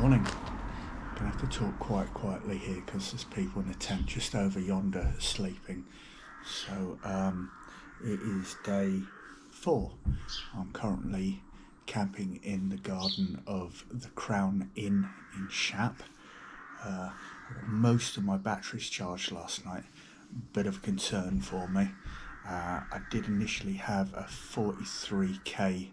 Morning. Gonna have to talk quite quietly here because there's people in a tent just over yonder sleeping. So it is day 4. I'm currently camping in the garden of the Crown Inn in Shap. I got most of my batteries charged last night. Bit of a concern for me. I did initially have a 43k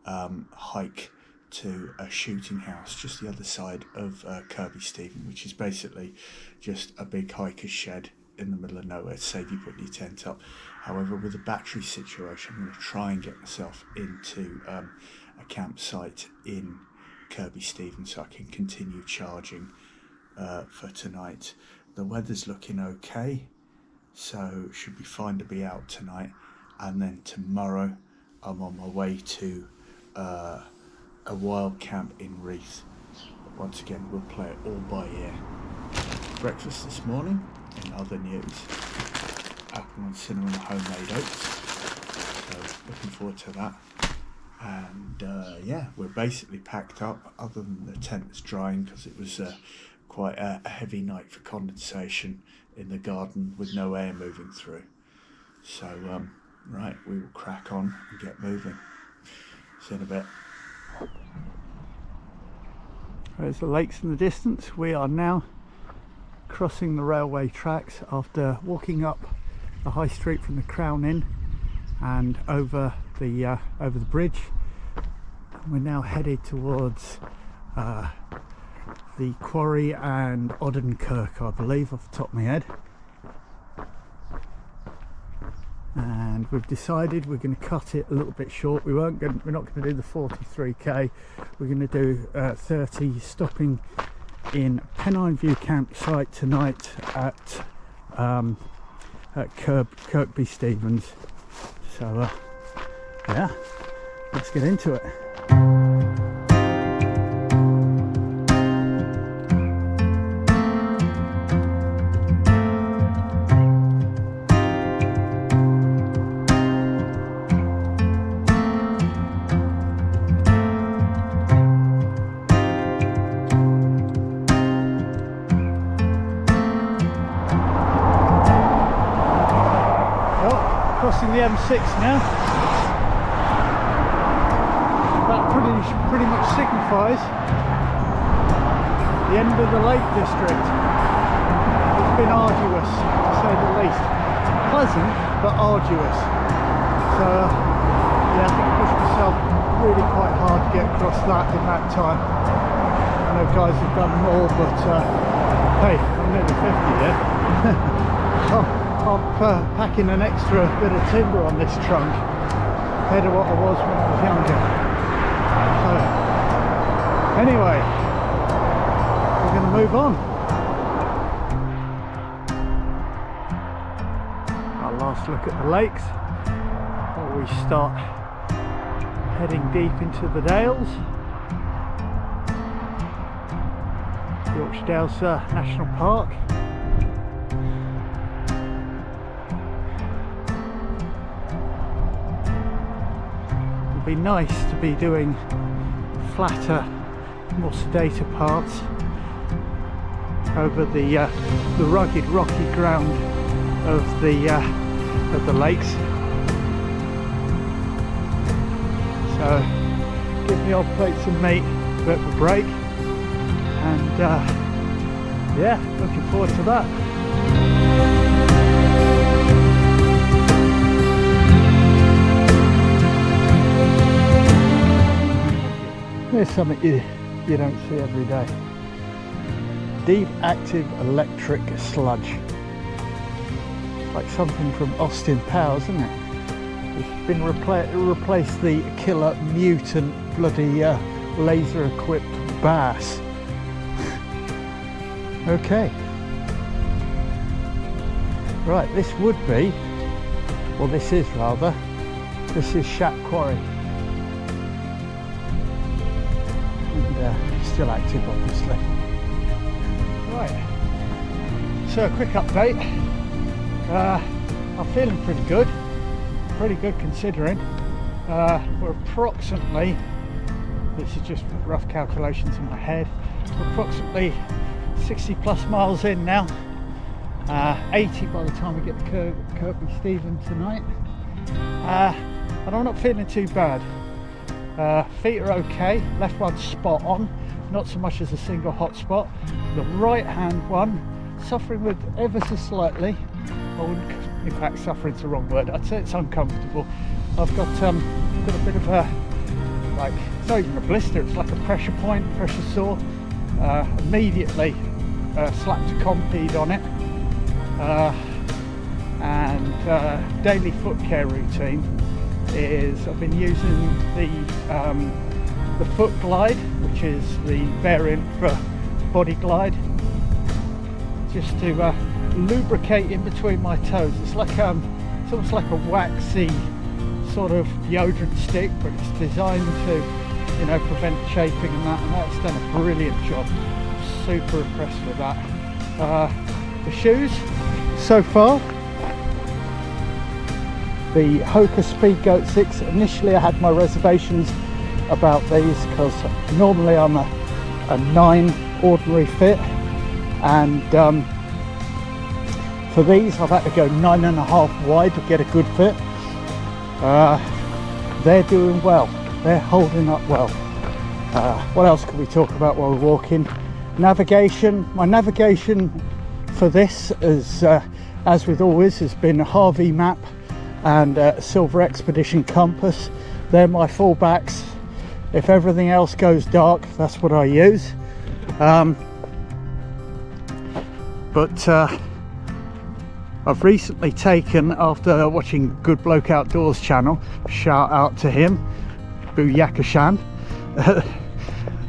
hike to a shooting house just the other side of Kirkby Stephens, which is basically just a big hiker's shed in the middle of nowhere to save you putting your tent up. However, with the battery situation, I'm going to try and get myself into a campsite in Kirkby Stephens so I can continue charging for tonight. The weather's looking okay, so should be fine to be out tonight, and then tomorrow I'm on my way to a wild camp in Reeth. But once again, we'll play it all by ear. Breakfast this morning. In other news, apple and cinnamon homemade oats, so looking forward to that. And yeah, we're basically packed up other than the tent is drying because it was quite a heavy night for condensation in the garden with no air moving through. So right, we will crack on and get moving. See you in a bit. There's the lakes in the distance. We are now crossing the railway tracks after walking up the high street from the Crown Inn and over the bridge. We're now headed towards the quarry and Oddenkirk, I believe, off the top of my head. And we've decided we're going to cut it a little bit short. We're not going to do the 43k. We're going to do 30, stopping in Pennine View campsite tonight at Kirkby Stephens. So yeah, let's get into it. Crossing the M6 now. That pretty much signifies the end of the Lake District. It's been arduous, to say the least. Pleasant, but arduous. So yeah, I think I pushed myself really quite hard to get across that in that time. I know guys have done more, but hey, I'm nearly 50 yet. I'm packing an extra bit of timber on this trunk compared to what I was when I was younger. So anyway, we're going to move on. Our last look at the lakes before we start heading deep into the Dales. Yorkshire Dales National Park. Be nice to be doing flatter, more sedated parts over the rugged, rocky ground of the lakes. So give the old plates of meat a bit of a break, and yeah, looking forward to that. Here's something you don't see every day. Deep active electric sludge. Like something from Austin Powers, isn't it? It's been replaced the killer mutant bloody laser equipped bass. Okay. Right, this would be, well this is rather, this is Shap Quarry. Still active, obviously. Right, so a quick update. I'm feeling pretty good considering. We're approximately this is just rough calculations in my head. We're approximately 60 plus miles in now, 80 by the time we get to Kirkby Stephens tonight, and I'm not feeling too bad. Feet are okay, left one's spot on, not so much as a single hot spot. The right hand one, suffering with ever so slightly, I wouldn't, in fact suffering's the wrong word, I'd say it's uncomfortable. I've got a bit of a, like, it's not even a blister, it's like a pressure point, pressure sore. Immediately slapped a Compede on it, and daily foot care routine is I've been using the Foot Glide, which is the variant for Body Glide, just to lubricate in between my toes. It's like it's almost like a waxy sort of deodorant stick, but it's designed to, you know, prevent chafing and that's done a brilliant job. I'm super impressed with that. The shoes so far, the Hoka Speed Goat 6. Initially I had my reservations about these because normally I'm a 9 ordinary fit, and for these I've had to go 9.5 wide to get a good fit. They're doing well, they're holding up well. What else can we talk about while we're walking? Navigation. My navigation for this is, as with always, has been a Harvey map and a Silver Expedition compass. They're my fallbacks. If everything else goes dark, that's what I use. But I've recently taken, after watching Good Bloke Outdoors channel, shout out to him, Booyakashan,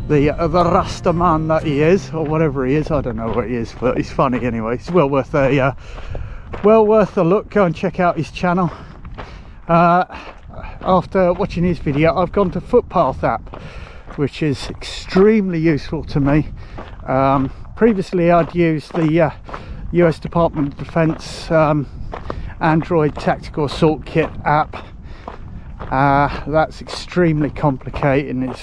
the Rasta man that he is, or whatever he is, I don't know what he is, but he's funny anyway. It's well worth a look. Go and check out his channel. After watching his video, I've gone to Footpath app, which is extremely useful to me. Previously I'd used the US Department of Defense Android Tactical Assault Kit app. That's extremely complicated and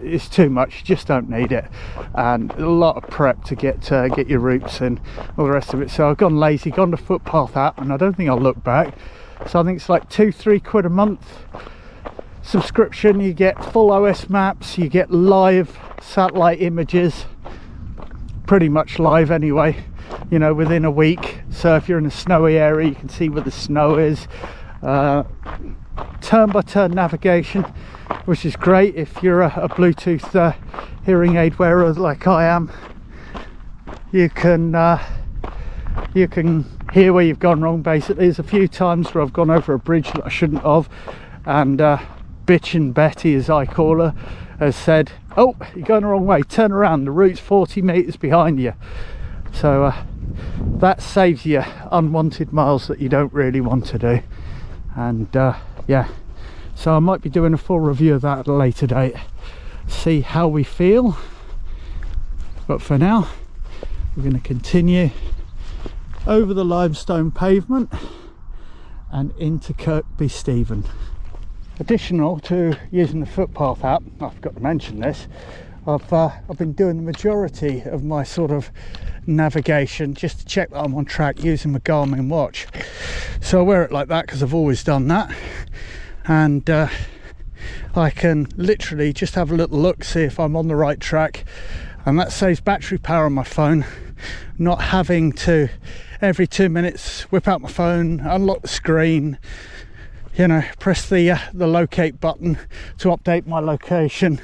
it's too much. You just don't need it, and a lot of prep to get your routes and all the rest of it. So I've gone lazy, gone to Footpath app, and I don't think I'll look back. So I think it's like 2-3 quid a month subscription. You get full OS maps, you get live satellite images, pretty much live anyway, you know, within a week. So if you're in a snowy area, you can see where the snow is. Turn-by-turn navigation, which is great if you're a Bluetooth hearing aid wearer like I am. You can hear where you've gone wrong. Basically, there's a few times where I've gone over a bridge that I shouldn't have, and bitchin' Betty, as I call her, has said, "Oh, you're going the wrong way, turn around, the route's 40 meters behind you." So that saves you unwanted miles that you don't really want to do. And yeah, so I might be doing a full review of that at a later date, see how we feel. But for now, we're going to continue over the limestone pavement and into Kirkby Stephens. Additional to using the Footpath app, I forgot to mention this, I've been doing the majority of my sort of navigation just to check that I'm on track using my Garmin watch. So I wear it like that because I've always done that, and I can literally just have a little look, see if I'm on the right track, and that saves battery power on my phone, not having to every 2 minutes whip out my phone, unlock the screen, you know, press the locate button to update my location,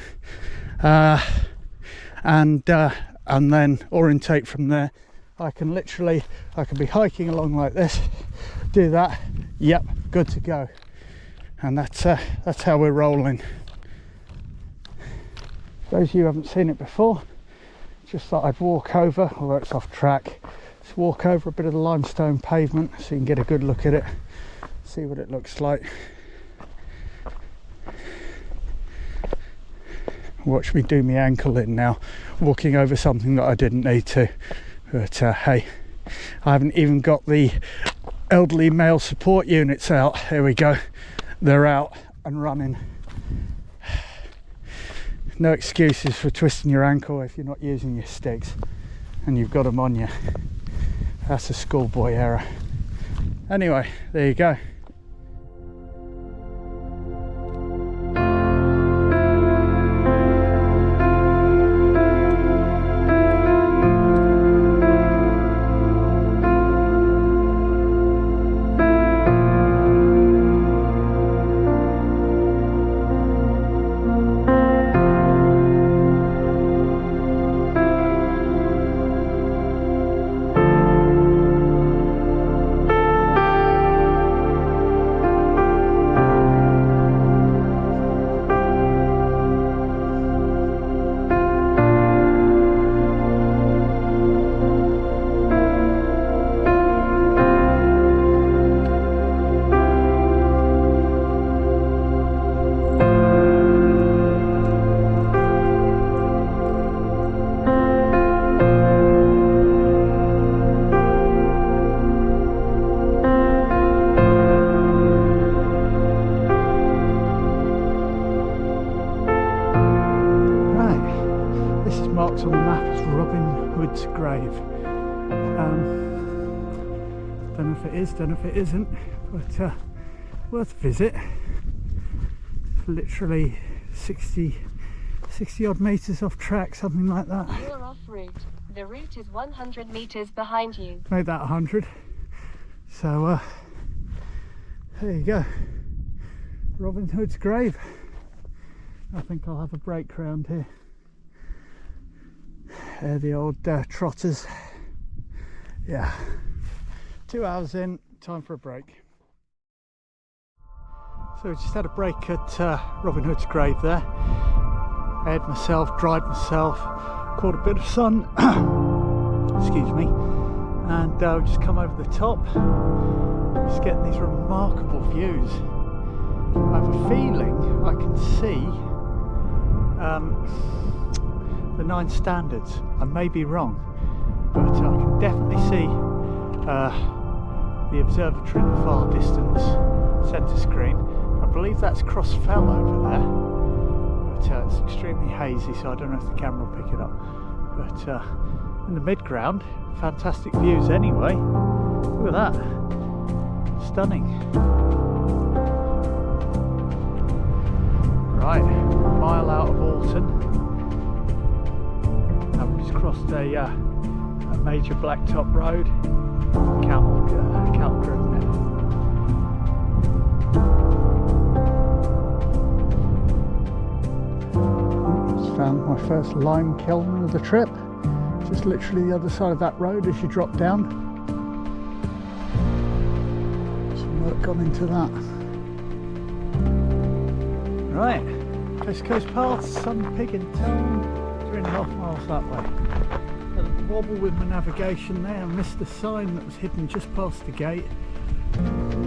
and then orientate from there. I can be hiking along like this, do that, yep, good to go. And that's how we're rolling. Those of you who haven't seen it before, just thought I'd walk over, although it's off track, just walk over a bit of the limestone pavement so you can get a good look at it, see what it looks like. Watch me do my ankle in now, walking over something that I didn't need to. But hey, I haven't even got the elderly male support units out. Here we go, they're out and running. no excuses for twisting your ankle if you're not using your sticks and you've got them on you. That's a schoolboy error. Anyway, there you go. Marked on the map as Robin Hood's grave. Don't know if it is, don't know if it isn't, but worth a visit. Literally 60 odd metres off track, something like that. You're off route. The route is 100 metres behind you. Made that 100. So there you go. Robin Hood's grave. I think I'll have a break round here. The old trotters. Yeah, 2 hours in, time for a break. So we just had a break at Robin Hood's grave there. Aired myself, dried myself, caught a bit of sun, excuse me, and we just come over the top, just getting these remarkable views. I have a feeling I can see the 9 standards. I may be wrong, but I can definitely see the observatory in the far distance, centre screen. I believe that's Cross Fell over there, but it's extremely hazy, so I don't know if the camera will pick it up. But in the mid-ground, fantastic views anyway. Look at that, stunning. Right, a mile out of Alton. I've just crossed a major blacktop road, cattle driven it. Just found my first lime kiln of the trip, just literally the other side of that road as you drop down. Some work gone into that. Right, Coast to Coast Path, Sun Pig in Town. 3.5 miles that way. Had a wobble with my navigation there. I missed the sign that was hidden just past the gate.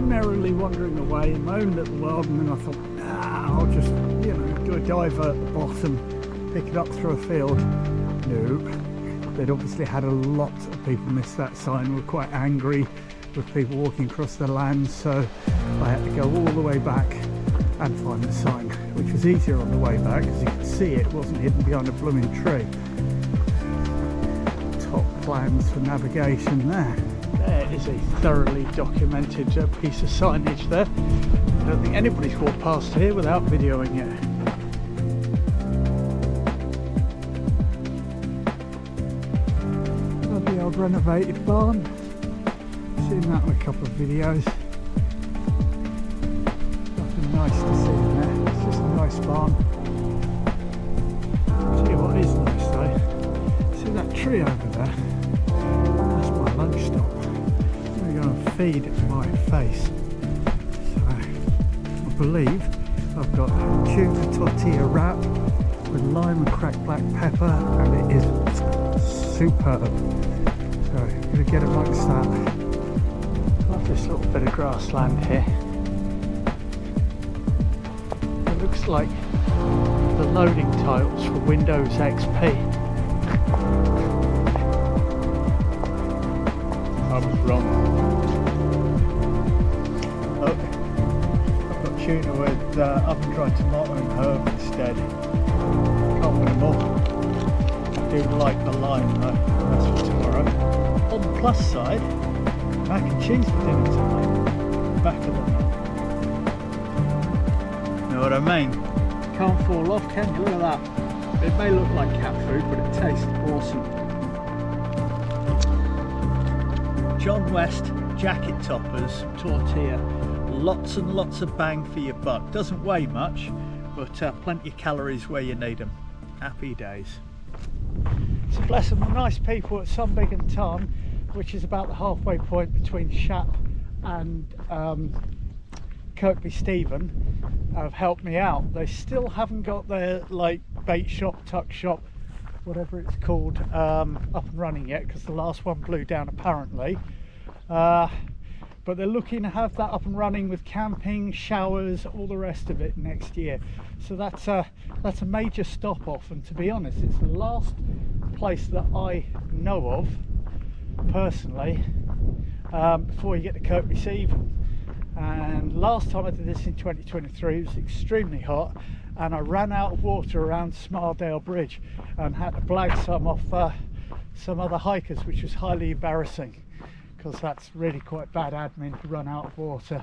Merrily wandering away in my own little world, and then I thought, nah, I'll just, you know, do a diver at the bottom, pick it up through a field. No, they'd obviously had a lot of people miss that sign, were quite angry with people walking across the land, so I had to go all the way back and find the sign, which was easier on the way back because you could see it wasn't hidden behind a blooming tree. Top plans for navigation there. There is a thoroughly documented piece of signage there. I don't think anybody's walked past here without videoing it. Got the old renovated barn. Seen that in a couple of videos. Nice to see in there. It's just a nice barn. I'll tell you what is nice though. See that tree over there? That's my lunch stop. I'm going to feed my face. So I believe I've got tuna tortilla wrap with lime and cracked black pepper, and it is superb. So I'm going to get amongst that. Love this little bit of grassland here. Looks like the loading tiles for Windows XP. I was wrong. Oh, I've got tuna with oven-dried tomato and herb instead. Can't do like the lime though, that's for tomorrow. On the plus side, mac and cheese for dinner tonight. Back of them. Know what I mean? Can't fall off, can you? Look at that. It may look like cat food, but it tastes awesome. John West jacket toppers tortilla. Lots and lots of bang for your buck. Doesn't weigh much, but plenty of calories where you need them. Happy days. So bless them, nice people at Sunbig and Tarn, which is about the halfway point between Shap and Kirkby Stephens, have helped me out. They still haven't got their like bait shop, tuck shop, whatever it's called, up and running yet, because the last one blew down apparently. But they're looking to have that up and running with camping, showers, all the rest of it next year. So that's a major stop off, and to be honest, it's the last place that I know of personally before you get to Kirkby Stephens. And last time I did this in 2023, it was extremely hot, and I ran out of water around Smaledale Bridge and had to blag some off some other hikers, which was highly embarrassing, because that's really quite bad admin to run out of water.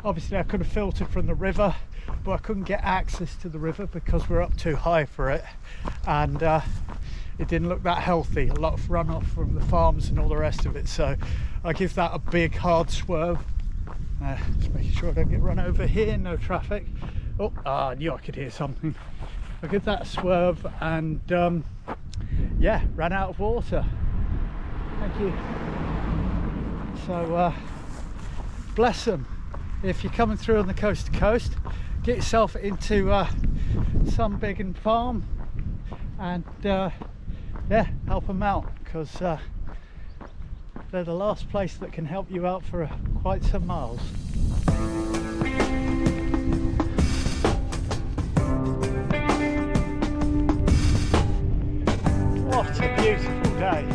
Obviously I could have filtered from the river, but I couldn't get access to the river because we're up too high for it, and it didn't look that healthy. A lot of runoff from the farms and all the rest of it, so I give that a big hard swerve. Just making sure I don't get run over here, no traffic. Oh, I knew I could hear something. I give that a swerve, and yeah, ran out of water. Thank you. So bless them. If you're coming through on the coast to coast, get yourself into Sunbig and Farm, and yeah, help them out, because they're the last place that can help you out for quite some miles. What a beautiful day.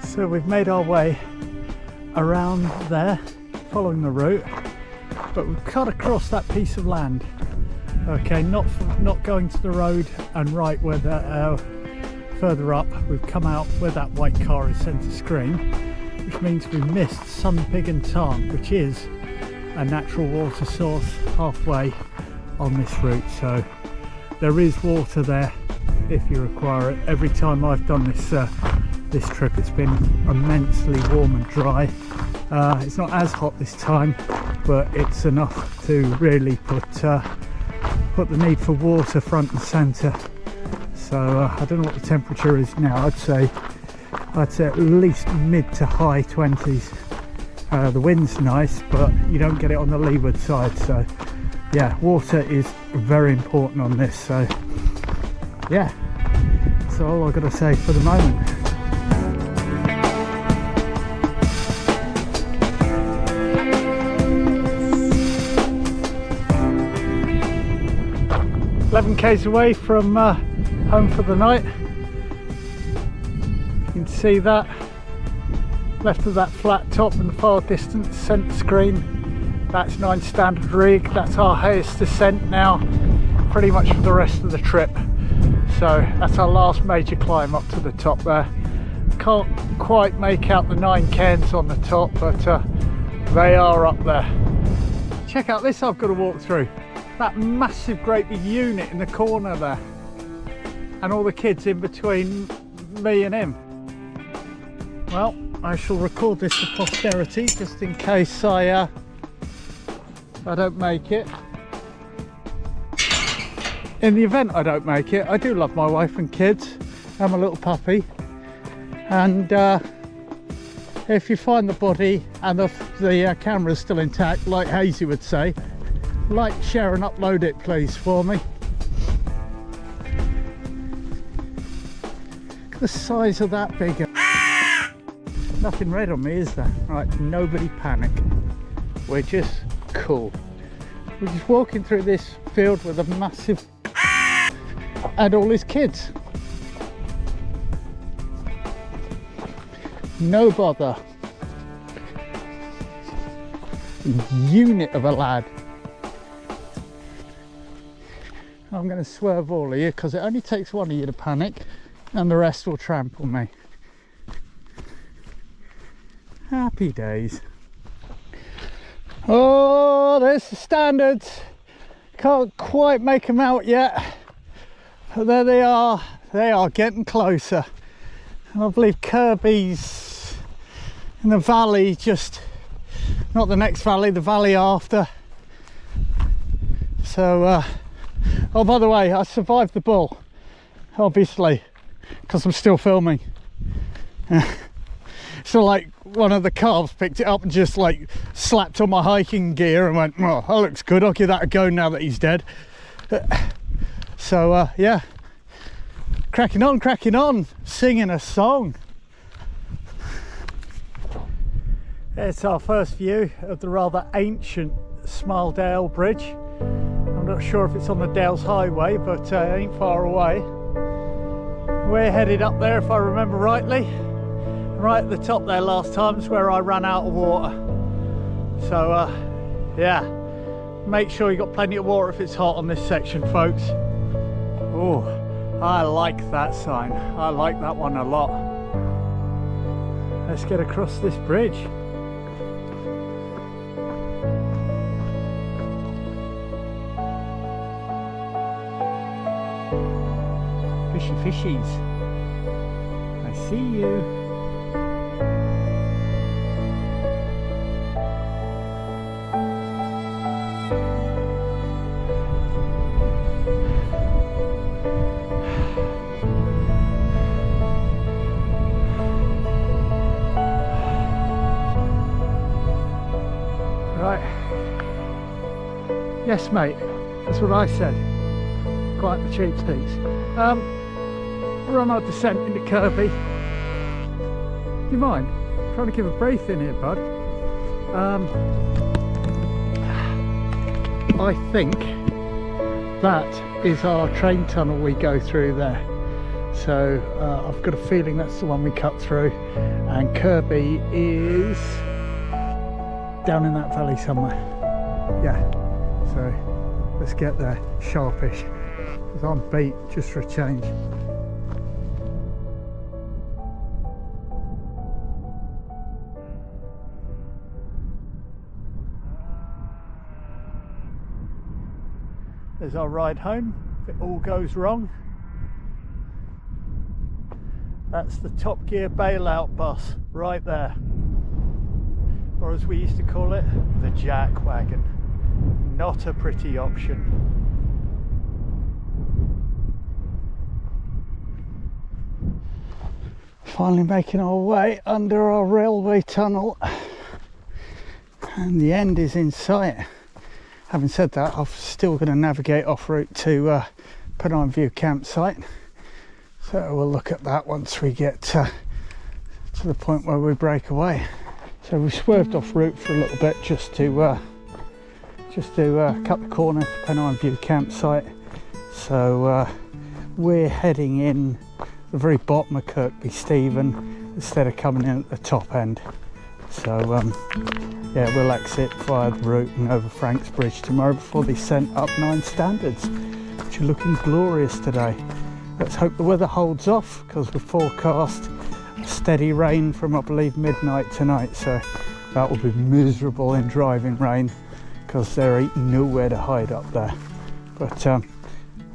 So we've made our way around there, following the route, but we've cut across that piece of land. Okay, not going to the road and right where the further up. We've come out where that white car is centre screen, which means we missed Sunbig and Tarn, which is a natural water source halfway on this route. So there is water there if you require it. Every time I've done this trip, it's been immensely warm and dry. It's not as hot this time, but it's enough to really put the need for water front and centre. So I don't know what the temperature is now. I'd say at least mid to high 20s. The wind's nice, but you don't get it on the leeward side. So yeah, water is very important on this. So yeah, that's all I've got to say for the moment. 11 k's away from home for the night. You can see that left of that flat top in the far distance, centre screen, that's 9 standard rig. That's our highest descent now pretty much for the rest of the trip. So that's our last major climb up to the top there. Can't quite make out the 9 cairns on the top, but they are up there. Check out this I've got to walk through. That massive great big unit in the corner there, and all the kids in between me and him. Well, I shall record this for posterity just in case I don't make it. In the event I don't make it, I do love my wife and kids and my little puppy, and if you find the body and the camera's still intact, like Hazy would say, like, share and upload it please for me. Look at the size of that bigger. Nothing red on me, is there? Right, nobody panic. which is cool. We're just walking through this field with a massive and all his kids. No bother. Unit of a lad. I'm going to swerve all of you because it only takes one of you to panic and the rest will trample me. Happy days. Oh, there's the standards. Can't quite make them out yet. But there they are. They are getting closer. And I believe Kirkby's in the valley, just not the next valley, the valley after. So, oh, by the way, I survived the bull, obviously, because I'm still filming. So like one of the calves picked it up and just like slapped on my hiking gear and went, oh, that looks good, I'll give that a go now that he's dead. So yeah, cracking on, singing a song. It's our first view of the rather ancient Smiledale Bridge. I'm not sure if it's on the Dales Highway, but it ain't far away. We're headed up there, if I remember rightly. Right at the top there last time is where I ran out of water. So yeah, make sure you got plenty of water if it's hot on this section, folks. Oh, I like that sign. I like that one a lot. Let's get across this bridge. Fishy fishies. I see you. Yes, mate, that's what I said. Quite the cheapskates. We're on our descent into Kirkby. Do you mind? I'm trying to give a breath in here, bud. I think that is our train tunnel we go through there. So I've got a feeling that's the one we cut through. And Kirkby is down in that valley somewhere. Yeah. So let's get there sharpish, because I'm beat just for a change. There's our ride home, if it all goes wrong. That's the Top Gear bailout bus right there, or as we used to call it, the jack wagon. Not a pretty option. Finally making our way under our railway tunnel, and the end is in sight. Having said that, I'm still going to navigate off route to Pennine View campsite, so we'll look at that once we get to the point where we break away. So we swerved off route for a little bit just to cut the corner to Pennine View campsite. So we're heading in the very bottom of Kirkby Stephens instead of coming in at the top end. So yeah, we'll exit via the route and over Frank's Bridge tomorrow before they sent up 9 standards, which are looking glorious today. Let's hope the weather holds off, because we're forecast steady rain from, I believe, midnight tonight. So that will be miserable in driving rain, because there ain't nowhere to hide up there. But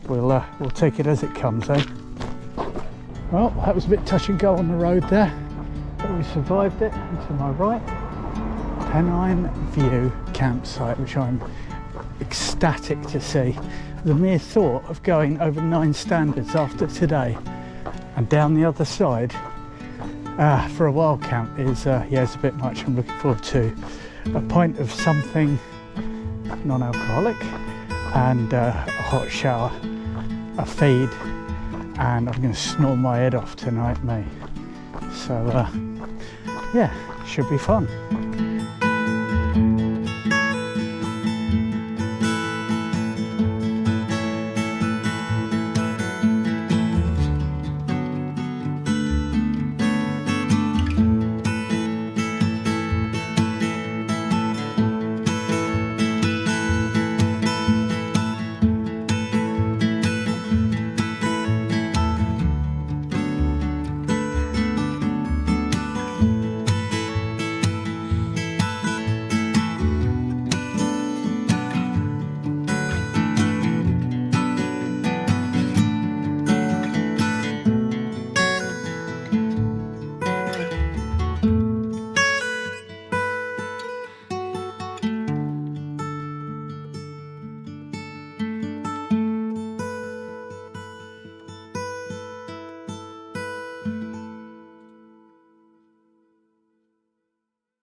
we'll take it as it comes, eh? Well, that was a bit touch and go on the road there, but we survived it. And to my right, Pennine View campsite, which I'm ecstatic to see. The mere thought of going over 9 standards after today and down the other side for a wild camp is yeah, it's a bit much. I'm looking forward to a pint of something non-alcoholic and a hot shower, a feed, and I'm going to snore my head off tonight, mate. So yeah, should be fun.